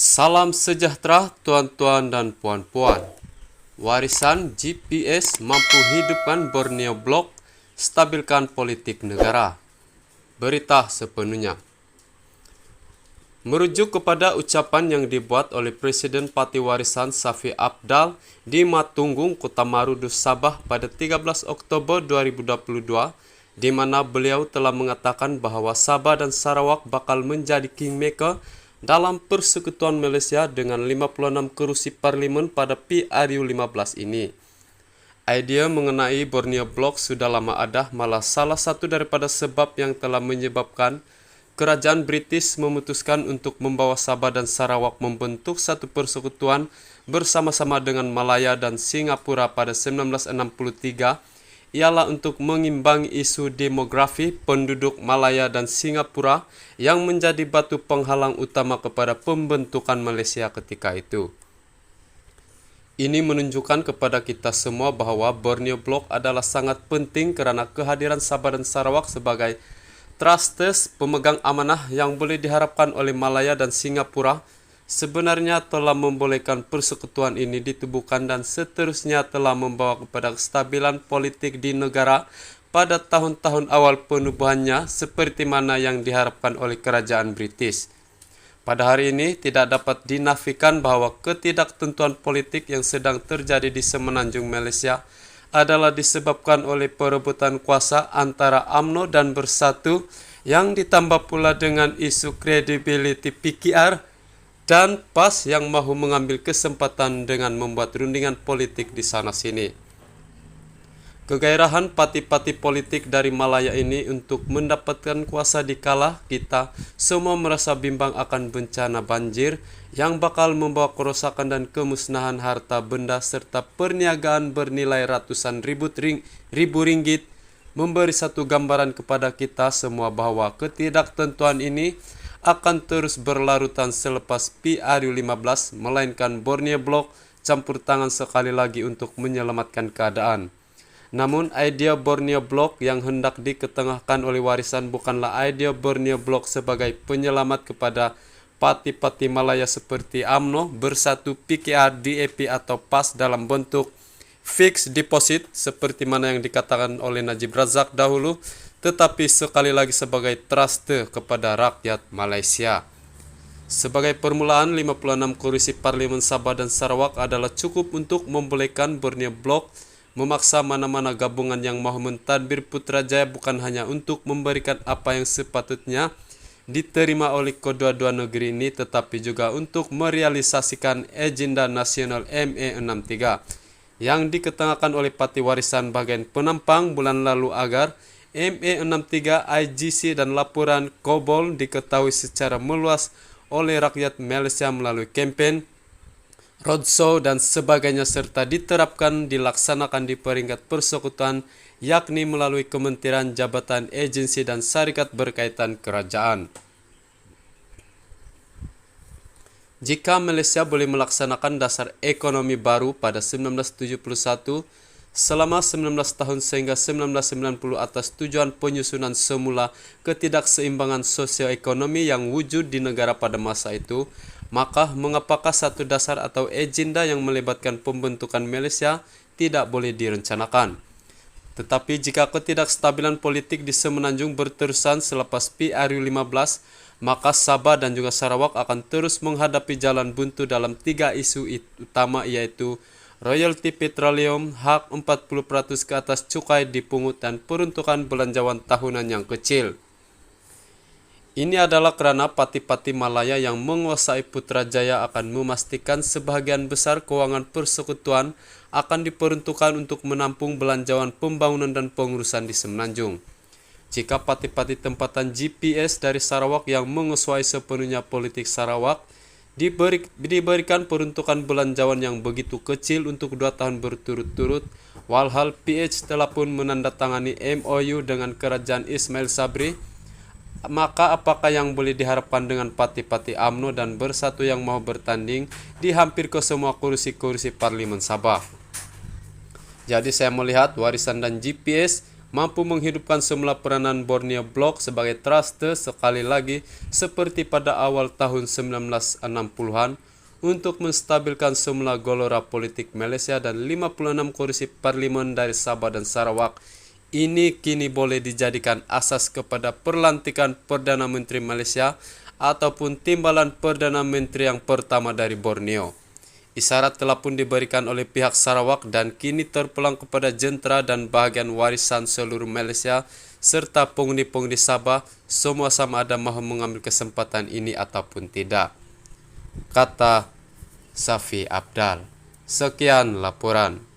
Salam sejahtera tuan-tuan dan puan-puan. Warisan GPS mampu hidupkan Borneo Blok, stabilkan politik negara. Berita sepenuhnya. Merujuk kepada ucapan yang dibuat oleh Presiden Parti Warisan Safi Abdal di Matunggung, Kota Marudu, Sabah pada 13 Oktober 2022, di mana beliau telah mengatakan bahwa Sabah dan Sarawak bakal menjadi kingmaker dalam Persekutuan Malaysia dengan 56 kerusi parlimen pada PRU15 ini. Idea mengenai Borneo Blok sudah lama ada, malah salah satu daripada sebab yang telah menyebabkan Kerajaan British memutuskan untuk membawa Sabah dan Sarawak membentuk satu persekutuan bersama-sama dengan Malaya dan Singapura pada 1963 ialah untuk mengimbangi isu demografi penduduk Malaya dan Singapura yang menjadi batu penghalang utama kepada pembentukan Malaysia ketika itu. Ini menunjukkan kepada kita semua bahwa Borneo Blok adalah sangat penting kerana kehadiran Sabah dan Sarawak sebagai trustes pemegang amanah yang boleh diharapkan oleh Malaya dan Singapura sebenarnya telah membolehkan persekutuan ini ditubuhkan dan seterusnya telah membawa kepada kestabilan politik di negara pada tahun-tahun awal penubuhannya seperti mana yang diharapkan oleh Kerajaan British. Pada hari ini tidak dapat dinafikan bahwa ketidaktentuan politik yang sedang terjadi di semenanjung Malaysia adalah disebabkan oleh perebutan kuasa antara UMNO dan Bersatu yang ditambah pula dengan isu credibility PKR dan PAS yang mahu mengambil kesempatan dengan membuat rundingan politik di sana-sini. Kegairahan parti-parti politik dari Malaya ini untuk mendapatkan kuasa dikala kita semua merasa bimbang akan bencana banjir yang bakal membawa kerosakan dan kemusnahan harta benda serta perniagaan bernilai ratusan ribu ringgit, memberi satu gambaran kepada kita semua bahwa ketidaktentuan ini akan terus berlarutan selepas PRU15, melainkan Borneo Blok campur tangan sekali lagi untuk menyelamatkan keadaan. Namun idea Borneo Blok yang hendak diketengahkan oleh Warisan bukanlah idea Borneo Blok sebagai penyelamat kepada parti-parti Malaya seperti UMNO, Bersatu, PKR, DAP atau PAS dalam bentuk fixed deposit seperti mana yang dikatakan oleh Najib Razak dahulu, tetapi sekali lagi sebagai truste kepada rakyat Malaysia. Sebagai permulaan, 56 kursi parlimen Sabah dan Sarawak adalah cukup untuk membolehkan Borneo Blok memaksa mana-mana gabungan yang mahu mentadbir Putrajaya bukan hanya untuk memberikan apa yang sepatutnya diterima oleh kedua-dua negeri ini, tetapi juga untuk merealisasikan agenda nasional MA63 yang diketengahkan oleh Parti Warisan bagian penampang bulan lalu agar MA63, IGC dan laporan COBOL diketahui secara meluas oleh rakyat Malaysia melalui kempen, roadshow dan sebagainya serta diterapkan dilaksanakan di peringkat persekutuan yakni melalui kementerian, jabatan, agensi dan syarikat berkaitan kerajaan. Jika Malaysia boleh melaksanakan dasar ekonomi baru pada 1971 selama 19 tahun sehingga 1990 atas tujuan penyusunan semula ketidakseimbangan sosioekonomi yang wujud di negara pada masa itu, maka mengapakah satu dasar atau agenda yang melibatkan pembentukan Malaysia tidak boleh direncanakan? Tetapi jika ketidakstabilan politik di semenanjung berterusan selepas PRU15, maka Sabah dan juga Sarawak akan terus menghadapi jalan buntu dalam tiga isu utama, yaitu royalti petroleum, hak 40% ke atas cukai dipungut dan peruntukan belanjawan tahunan yang kecil. Ini adalah kerana parti-parti Malaya yang menguasai Putrajaya akan memastikan sebahagian besar kewangan persekutuan akan diperuntukkan untuk menampung belanjawan pembangunan dan pengurusan di semenanjung. Jika parti-parti tempatan GPS dari Sarawak yang menguasai sepenuhnya politik Sarawak diberikan peruntukan belanjawan yang begitu kecil untuk 2 tahun berturut-turut, walhal PH telah pun menandatangani MOU dengan Kerajaan Ismail Sabri, maka apakah yang boleh diharapkan dengan parti-parti UMNO dan Bersatu yang mau bertanding di hampir ke semua kursi-kursi parlimen Sabah? Jadi saya melihat Warisan dan GPS mampu menghidupkan semula peranan Borneo Bloc sebagai truste sekali lagi seperti pada awal tahun 1960-an untuk menstabilkan semula gelora politik Malaysia dan 56 kursi parlimen dari Sabah dan Sarawak. Ini kini boleh dijadikan asas kepada perlantikan Perdana Menteri Malaysia ataupun timbalan Perdana Menteri yang pertama dari Borneo. Isyarat telah pun diberikan oleh pihak Sarawak dan kini terpulang kepada jentera dan bahagian warisan seluruh Malaysia serta penghuni-penghuni Sabah semua sama ada mahu mengambil kesempatan ini ataupun tidak, kata Safi Apdal. Sekian laporan.